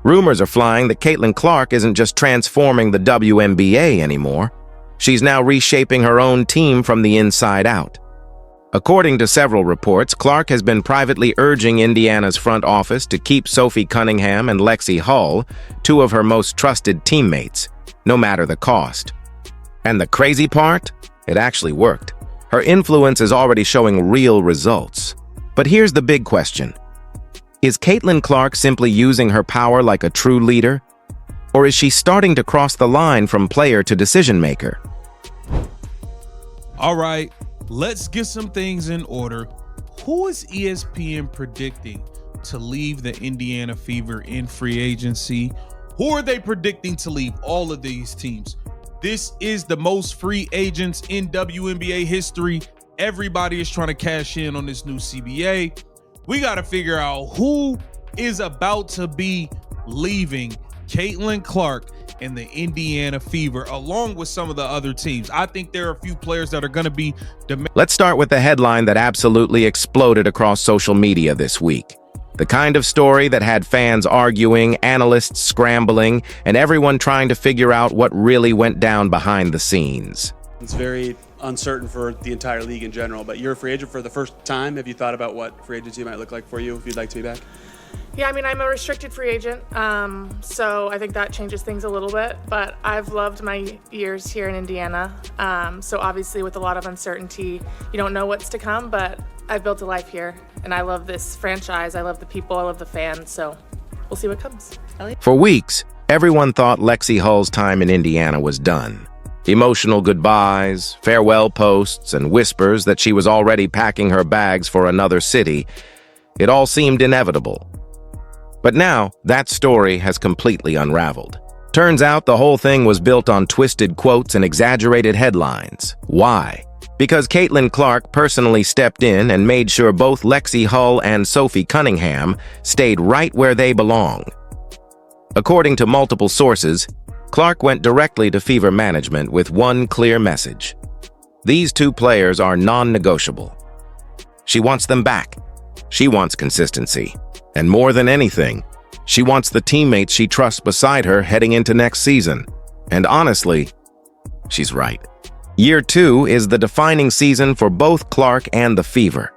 Rumors are flying that Caitlin Clark isn't just transforming the WNBA anymore. She's now reshaping her own team from the inside out. According to several reports, Clark has been privately urging Indiana's front office to keep Sophie Cunningham and Lexie Hull, two of her most trusted teammates, no matter the cost. And the crazy part? It actually worked. Her influence is already showing real results. But here's the big question. Is Caitlin Clark simply using her power like a true leader? Or is she starting to cross the line from player to decision maker? All right, let's get some things in order. Who is ESPN predicting to leave the Indiana Fever in free agency? Who are they predicting to leave all of these teams? This is the most free agents in WNBA history. Everybody is trying to cash in on this new CBA. We got to figure out who is about to be leaving Caitlin Clark and the Indiana Fever, along with some of the other teams. I think there are a few players that are going to be... Let's start with the headline that absolutely exploded across social media this week. The kind of story that had fans arguing, analysts scrambling, and everyone trying to figure out what really went down behind the scenes. It's very uncertain for the entire league in general, but you're a free agent for the first time. Have you thought about what free agency might look like for you if you'd like to be back? Yeah, I mean, I'm a restricted free agent, so I think that changes things a little bit, but I've loved my years here in Indiana. So obviously with a lot of uncertainty, you don't know what's to come, but I've built a life here, and I love this franchise. I love the people, I love the fans, so we'll see what comes. For weeks, everyone thought Lexie Hull's time in Indiana was done. Emotional goodbyes, farewell posts, and whispers that she was already packing her bags for another city. It all seemed inevitable. But now, that story has completely unraveled. Turns out the whole thing was built on twisted quotes and exaggerated headlines. Why? Because Caitlin Clark personally stepped in and made sure both Lexie Hull and Sophie Cunningham stayed right where they belong. According to multiple sources, Clark went directly to Fever management with one clear message. These two players are non-negotiable. She wants them back. She wants consistency. And more than anything, she wants the teammates she trusts beside her heading into next season. And honestly, she's right. Year 2 is the defining season for both Clark and the Fever.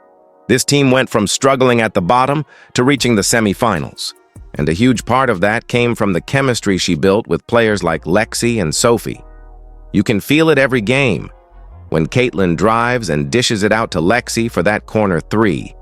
This team went from struggling at the bottom to reaching the semifinals. And a huge part of that came from the chemistry she built with players like Lexie and Sophie. You can feel it every game, when Caitlin drives and dishes it out to Lexie for that corner three,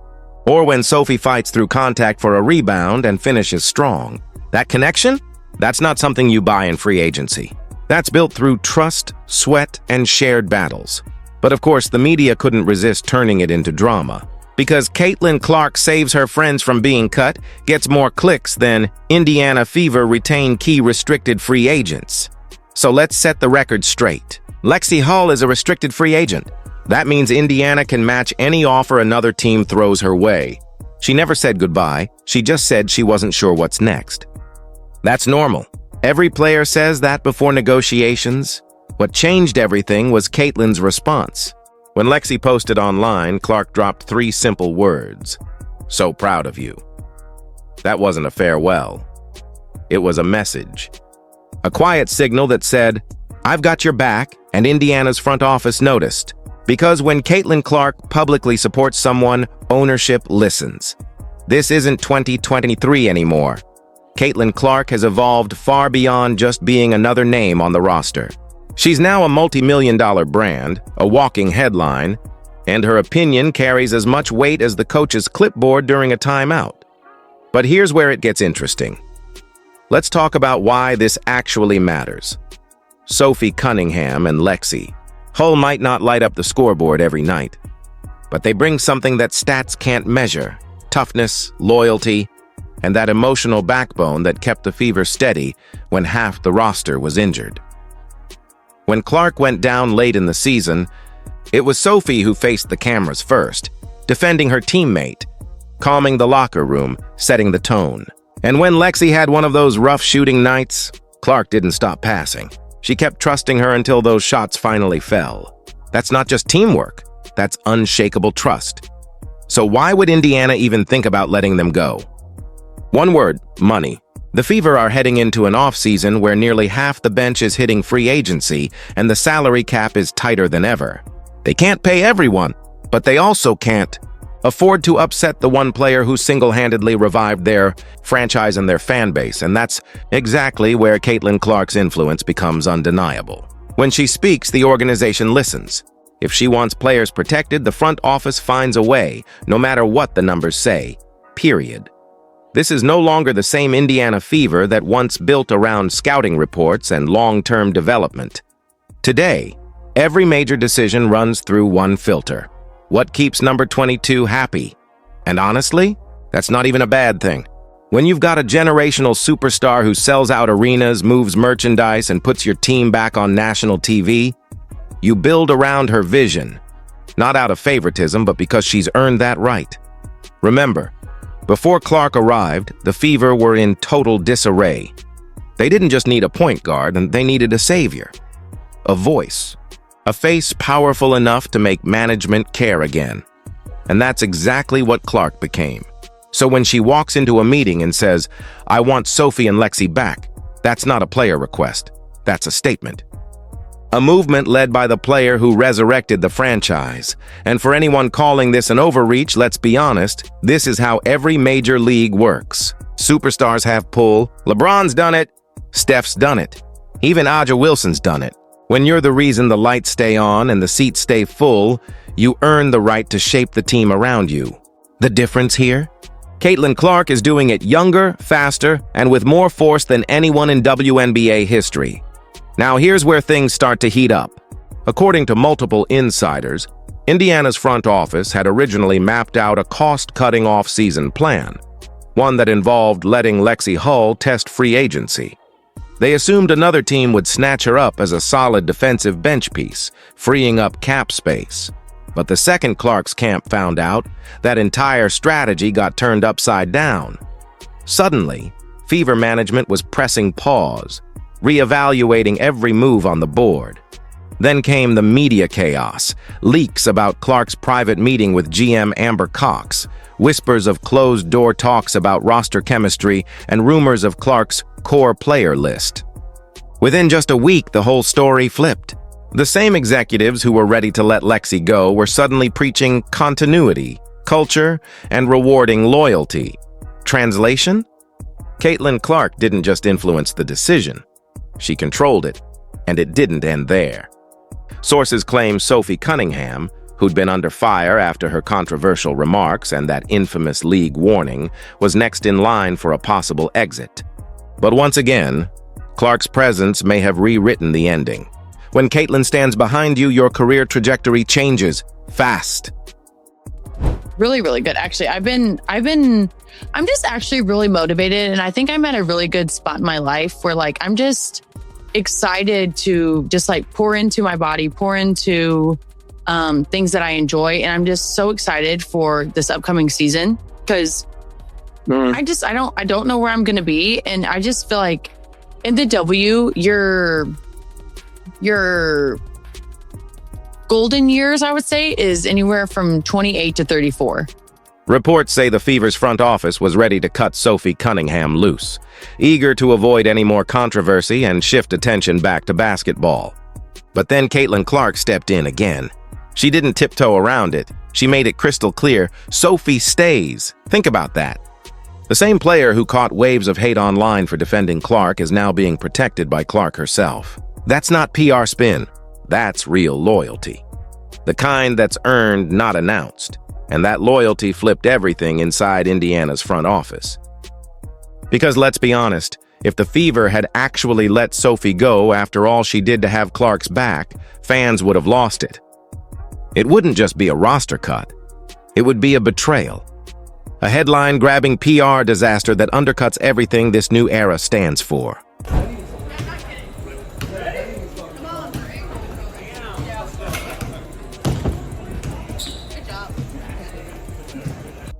or when Sophie fights through contact for a rebound and finishes strong. That connection? That's not something you buy in free agency. That's built through trust, sweat, and shared battles. But of course, the media couldn't resist turning it into drama. Because Caitlin Clark saves her friends from being cut, gets more clicks than Indiana Fever retain key restricted free agents. So let's set the record straight. Lexie Hull is a restricted free agent. That means Indiana can match any offer another team throws her way. She never said goodbye, she just said she wasn't sure what's next. That's normal. Every player says that before negotiations. What changed everything was Caitlin's response. When Lexie posted online, Clark dropped 3 simple words. So proud of you. That wasn't a farewell. It was a message. A quiet signal that said, I've got your back, and Indiana's front office noticed. Because when Caitlin Clark publicly supports someone, ownership listens. This isn't 2023 anymore. Caitlin Clark has evolved far beyond just being another name on the roster. She's now a multi-million-dollar brand, a walking headline, and her opinion carries as much weight as the coach's clipboard during a timeout. But here's where it gets interesting. Let's talk about why this actually matters. Sophie Cunningham and Lexie. Hull might not light up the scoreboard every night, but they bring something that stats can't measure: toughness, loyalty, and that emotional backbone that kept the Fever steady when half the roster was injured. When Clark went down late in the season, it was Sophie who faced the cameras first, defending her teammate, calming the locker room, setting the tone. And when Lexie had one of those rough shooting nights, Clark didn't stop passing. She kept trusting her until those shots finally fell. That's not just teamwork, that's unshakable trust. So why would Indiana even think about letting them go? One word: money. The Fever are heading into an off-season where nearly half the bench is hitting free agency and the salary cap is tighter than ever. They can't pay everyone, but they also can't afford to upset the one player who single-handedly revived their franchise and their fan base, and that's exactly where Caitlin Clark's influence becomes undeniable. When she speaks, the organization listens. If she wants players protected, the front office finds a way, no matter what the numbers say. Period. This is no longer the same Indiana Fever that once built around scouting reports and long-term development. Today, every major decision runs through one filter. What keeps number 22 happy? And honestly, that's not even a bad thing. When you've got a generational superstar who sells out arenas, moves merchandise, and puts your team back on national TV, you build around her vision, not out of favoritism, but because she's earned that right. Remember, before Clark arrived, the Fever were in total disarray. They didn't just need a point guard, and they needed a savior. A voice. A face powerful enough to make management care again. And that's exactly what Clark became. So when she walks into a meeting and says, "I want Sophie and Lexie back," that's not a player request. That's a statement. A movement led by the player who resurrected the franchise. And for anyone calling this an overreach, let's be honest, this is how every major league works. Superstars have pull. LeBron's done it. Steph's done it. Even Aja Wilson's done it. When you're the reason the lights stay on and the seats stay full, you earn the right to shape the team around you. The difference here? Caitlin Clark is doing it younger, faster, and with more force than anyone in WNBA history. Now here's where things start to heat up. According to multiple insiders, Indiana's front office had originally mapped out a cost-cutting off-season plan, one that involved letting Lexie Hull test free agency. They assumed another team would snatch her up as a solid defensive bench piece, freeing up cap space. But the second Clark's camp found out, that entire strategy got turned upside down. Suddenly, Fever management was pressing pause, reevaluating every move on the board. Then came the media chaos, leaks about Clark's private meeting with GM Amber Cox, whispers of closed-door talks about roster chemistry, and rumors of Clark's core player list. Within just a week, the whole story flipped. The same executives who were ready to let Lexie go were suddenly preaching continuity, culture, and rewarding loyalty. Translation? Caitlin Clark didn't just influence the decision. She controlled it, and it didn't end there. Sources claim Sophie Cunningham, who'd been under fire after her controversial remarks and that infamous league warning, was next in line for a possible exit. But once again, Clark's presence may have rewritten the ending. When Caitlin stands behind you, your career trajectory changes fast. Really, really good. Actually, I'm just actually really motivated, and I think I'm at a really good spot in my life where I'm just excited to just pour into my body, pour into things that I enjoy. And I'm just so excited for this upcoming season because I don't know where I'm going to be. And I just feel like in the W, your golden years, I would say, is anywhere from 28 to 34. Reports say the Fever's front office was ready to cut Sophie Cunningham loose, eager to avoid any more controversy and shift attention back to basketball. But then Caitlin Clark stepped in again. She didn't tiptoe around it. She made it crystal clear, Sophie stays. Think about that. The same player who caught waves of hate online for defending Clark is now being protected by Clark herself. That's not PR spin. That's real loyalty. The kind that's earned, not announced. And that loyalty flipped everything inside Indiana's front office. Because let's be honest, if the Fever had actually let Sophie go after all she did to have Clark's back, fans would have lost it. It wouldn't just be a roster cut. It would be a betrayal. A headline-grabbing PR disaster that undercuts everything this new era stands for.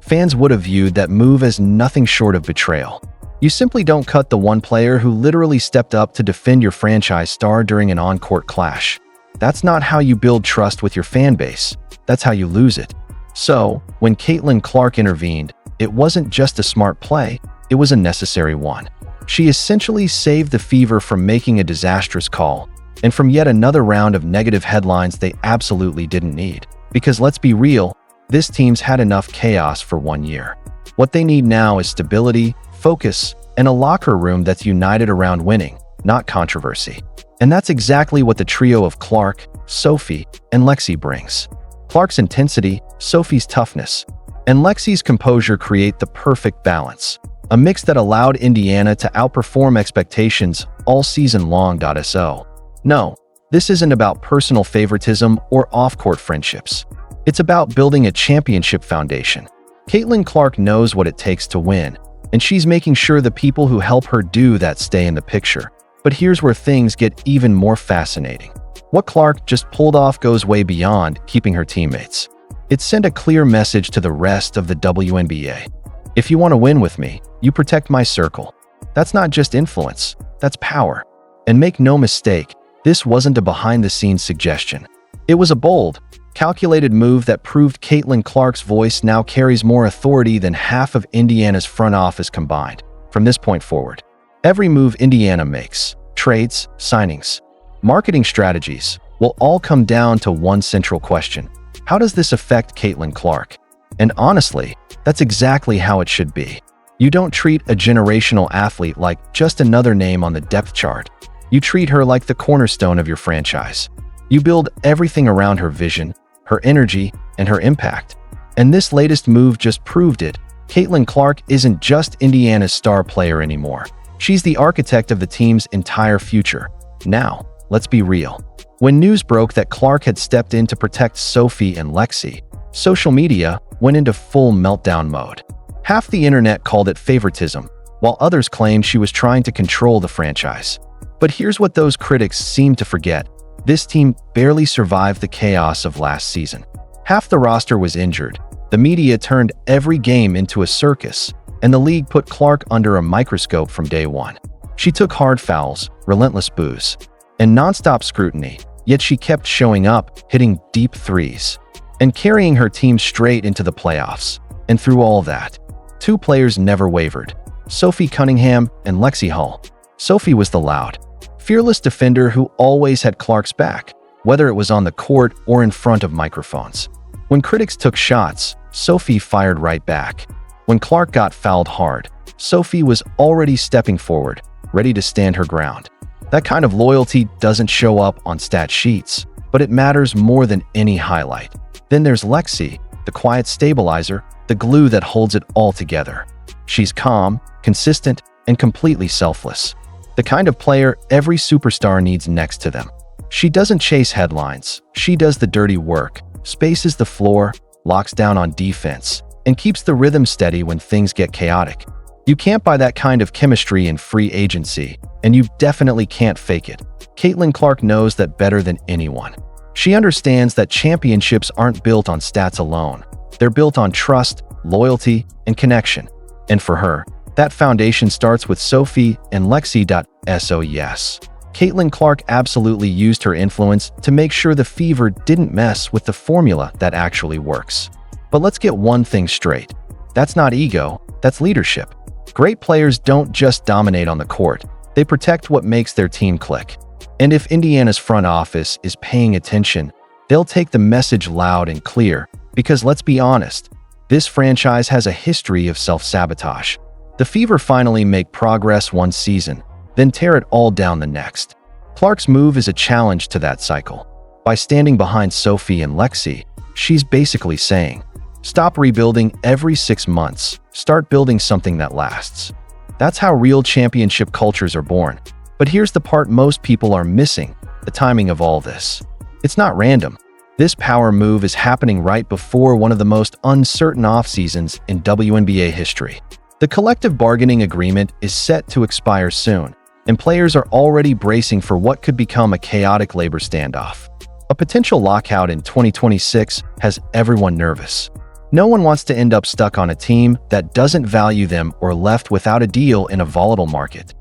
Fans would have viewed that move as nothing short of betrayal. You simply don't cut the one player who literally stepped up to defend your franchise star during an on-court clash. That's not how you build trust with your fan base. That's how you lose it. So, when Caitlin Clark intervened, it wasn't just a smart play, it was a necessary one. She essentially saved the Fever from making a disastrous call and from yet another round of negative headlines they absolutely didn't need. Because let's be real, this team's had enough chaos for 1 year. What they need now is stability, focus, and a locker room that's united around winning, not controversy. And that's exactly what the trio of Clark, Sophie, and Lexie brings. Clark's intensity, Sophie's toughness, and Lexie's composure create the perfect balance, a mix that allowed Indiana to outperform expectations all season long. So, no, this isn't about personal favoritism or off-court friendships. It's about building a championship foundation. Caitlin Clark knows what it takes to win, and she's making sure the people who help her do that stay in the picture. But here's where things get even more fascinating. What Clark just pulled off goes way beyond keeping her teammates. It sent a clear message to the rest of the WNBA. If you want to win with me, you protect my circle. That's not just influence, that's power. And make no mistake, this wasn't a behind-the-scenes suggestion. It was a bold, calculated move that proved Caitlin Clark's voice now carries more authority than half of Indiana's front office combined. From this point forward, every move Indiana makes, trades, signings, marketing strategies, will all come down to one central question. How does this affect Caitlin Clark? And honestly, that's exactly how it should be. You don't treat a generational athlete like just another name on the depth chart. You treat her like the cornerstone of your franchise. You build everything around her vision, her energy, and her impact. And this latest move just proved it. Caitlin Clark isn't just Indiana's star player anymore. She's the architect of the team's entire future. Now, let's be real. When news broke that Clark had stepped in to protect Sophie and Lexie, social media went into full meltdown mode. Half the internet called it favoritism, while others claimed she was trying to control the franchise. But here's what those critics seem to forget. This team barely survived the chaos of last season. Half the roster was injured, the media turned every game into a circus, and the league put Clark under a microscope from day one. She took hard fouls, relentless boos, and nonstop scrutiny, yet she kept showing up, hitting deep threes, and carrying her team straight into the playoffs. And through all that, two players never wavered: Sophie Cunningham and Lexie Hull. Sophie was the loud, fearless defender who always had Clark's back, whether it was on the court or in front of microphones. When critics took shots, Sophie fired right back. When Clark got fouled hard, Sophie was already stepping forward, ready to stand her ground. That kind of loyalty doesn't show up on stat sheets, but it matters more than any highlight. Then there's Lexie, the quiet stabilizer, the glue that holds it all together. She's calm, consistent, and completely selfless. The kind of player every superstar needs next to them. She doesn't chase headlines. She does the dirty work, spaces the floor, locks down on defense, and keeps the rhythm steady when things get chaotic. You can't buy that kind of chemistry in free agency, and you definitely can't fake it. Caitlin Clark knows that better than anyone. She understands that championships aren't built on stats alone. They're built on trust, loyalty, and connection. And for her, that foundation starts with Sophie and Lexie. So yes, Caitlin Clark absolutely used her influence to make sure the Fever didn't mess with the formula that actually works. But let's get one thing straight. That's not ego, that's leadership. Great players don't just dominate on the court, they protect what makes their team click. And if Indiana's front office is paying attention, they'll take the message loud and clear, because let's be honest, this franchise has a history of self-sabotage. The Fever finally make progress one season, then tear it all down the next. Clark's move is a challenge to that cycle. By standing behind Sophie and Lexie, she's basically saying, stop rebuilding every 6 months, start building something that lasts. That's how real championship cultures are born. But here's the part most people are missing: the timing of all this. It's not random. This power move is happening right before one of the most uncertain off-seasons in WNBA history. The collective bargaining agreement is set to expire soon, and players are already bracing for what could become a chaotic labor standoff. A potential lockout in 2026 has everyone nervous. No one wants to end up stuck on a team that doesn't value them or left without a deal in a volatile market.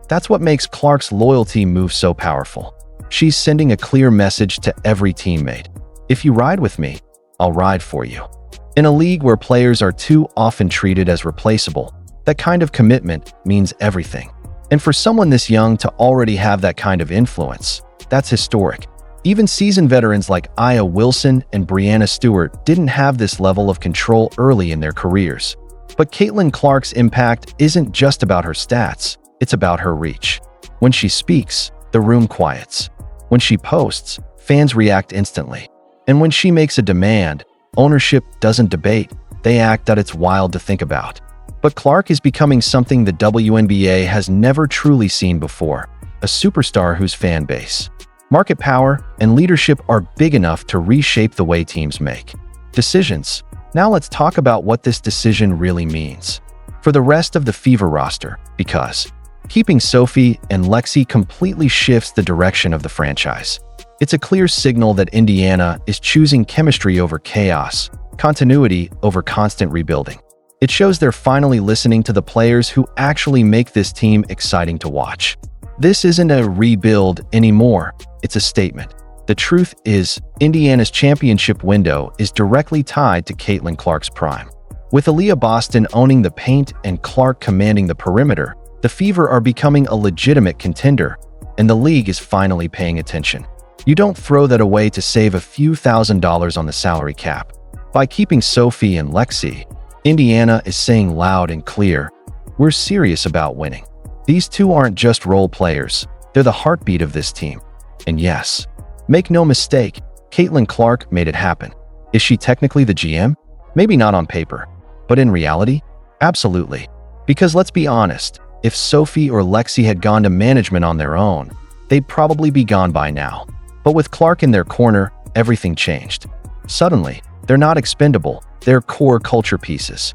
That's what makes Clark's loyalty move so powerful. She's sending a clear message to every teammate. If you ride with me, I'll ride for you. In a league where players are too often treated as replaceable, that kind of commitment means everything. And for someone this young to already have that kind of influence, that's historic. Even seasoned veterans like Aya Wilson and Brianna Stewart didn't have this level of control early in their careers. But Caitlin Clark's impact isn't just about her stats, it's about her reach. When she speaks, the room quiets. When she posts, fans react instantly. And when she makes a demand, ownership doesn't debate, they act that it's wild to think about. But Clark is becoming something the WNBA has never truly seen before, a superstar whose fan base, market power, and leadership are big enough to reshape the way teams make decisions. Now let's talk about what this decision really means for the rest of the Fever roster, because keeping Sophie and Lexie completely shifts the direction of the franchise. It's a clear signal that Indiana is choosing chemistry over chaos, continuity over constant rebuilding. It shows they're finally listening to the players who actually make this team exciting to watch. This isn't a rebuild anymore, it's a statement. The truth is, Indiana's championship window is directly tied to Caitlin Clark's prime. With Aaliyah Boston owning the paint and Clark commanding the perimeter, the Fever are becoming a legitimate contender, and the league is finally paying attention. You don't throw that away to save a few $1,000s on the salary cap. By keeping Sophie and Lexie, Indiana is saying loud and clear, we're serious about winning. These two aren't just role players, they're the heartbeat of this team. And yes, make no mistake, Caitlin Clark made it happen. Is she technically the GM? Maybe not on paper, but in reality, absolutely. Because let's be honest, if Sophie or Lexie had gone to management on their own, they'd probably be gone by now. But with Clark in their corner, everything changed. Suddenly, they're not expendable, they're core culture pieces.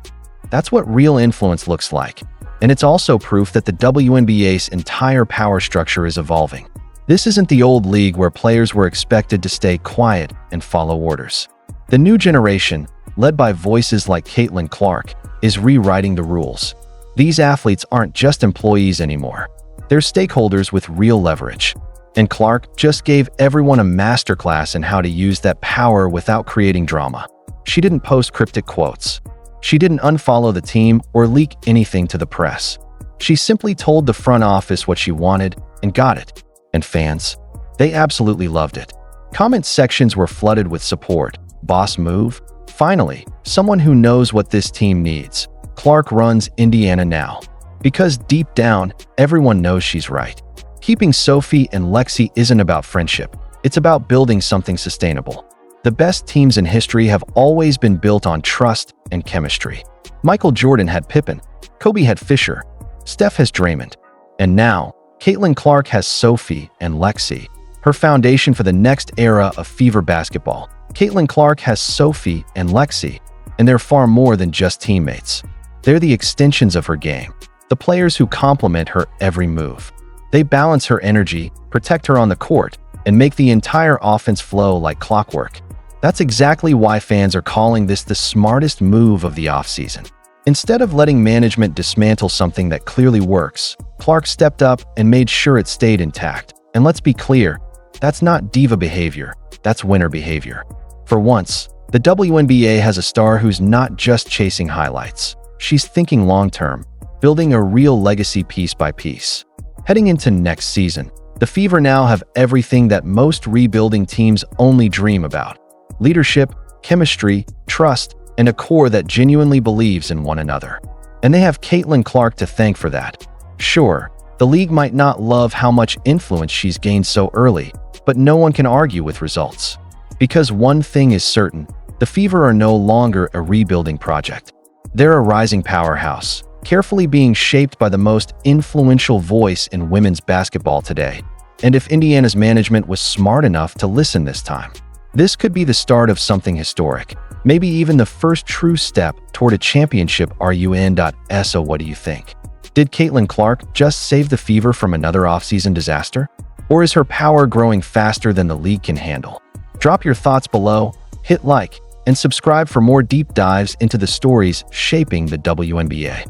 That's what real influence looks like. And it's also proof that the WNBA's entire power structure is evolving. This isn't the old league where players were expected to stay quiet and follow orders. The new generation, led by voices like Caitlin Clark, is rewriting the rules. These athletes aren't just employees anymore. They're stakeholders with real leverage. And Clark just gave everyone a masterclass in how to use that power without creating drama. She didn't post cryptic quotes. She didn't unfollow the team or leak anything to the press. She simply told the front office what she wanted and got it. And fans, they absolutely loved it. Comment sections were flooded with support. Boss move? Finally, someone who knows what this team needs. Clark runs Indiana now. Because deep down, everyone knows she's right. Keeping Sophie and Lexie isn't about friendship. It's about building something sustainable. The best teams in history have always been built on trust and chemistry. Michael Jordan had Pippen, Kobe had Fisher, Steph has Draymond, and now, Caitlin Clark has Sophie and Lexie, her foundation for the next era of Fever basketball. Caitlin Clark has Sophie and Lexie, and they're far more than just teammates. They're the extensions of her game, the players who complement her every move. They balance her energy, protect her on the court, and make the entire offense flow like clockwork. That's exactly why fans are calling this the smartest move of the offseason. Instead of letting management dismantle something that clearly works, Clark stepped up and made sure it stayed intact. And let's be clear, that's not diva behavior, that's winner behavior. For once, the WNBA has a star who's not just chasing highlights. She's thinking long-term, building a real legacy piece by piece. Heading into next season, the Fever now have everything that most rebuilding teams only dream about. Leadership, chemistry, trust, and a core that genuinely believes in one another. And they have Caitlin Clark to thank for that. Sure, the league might not love how much influence she's gained so early, but no one can argue with results. Because one thing is certain, the Fever are no longer a rebuilding project. They're a rising powerhouse, carefully being shaped by the most influential voice in women's basketball today. And if Indiana's management was smart enough to listen this time, this could be the start of something historic, maybe even the first true step toward a championship. Wnba. So what do you think? Did Caitlin Clark just save the Fever from another offseason disaster? Or is her power growing faster than the league can handle? Drop your thoughts below, hit like, and subscribe for more deep dives into the stories shaping the WNBA.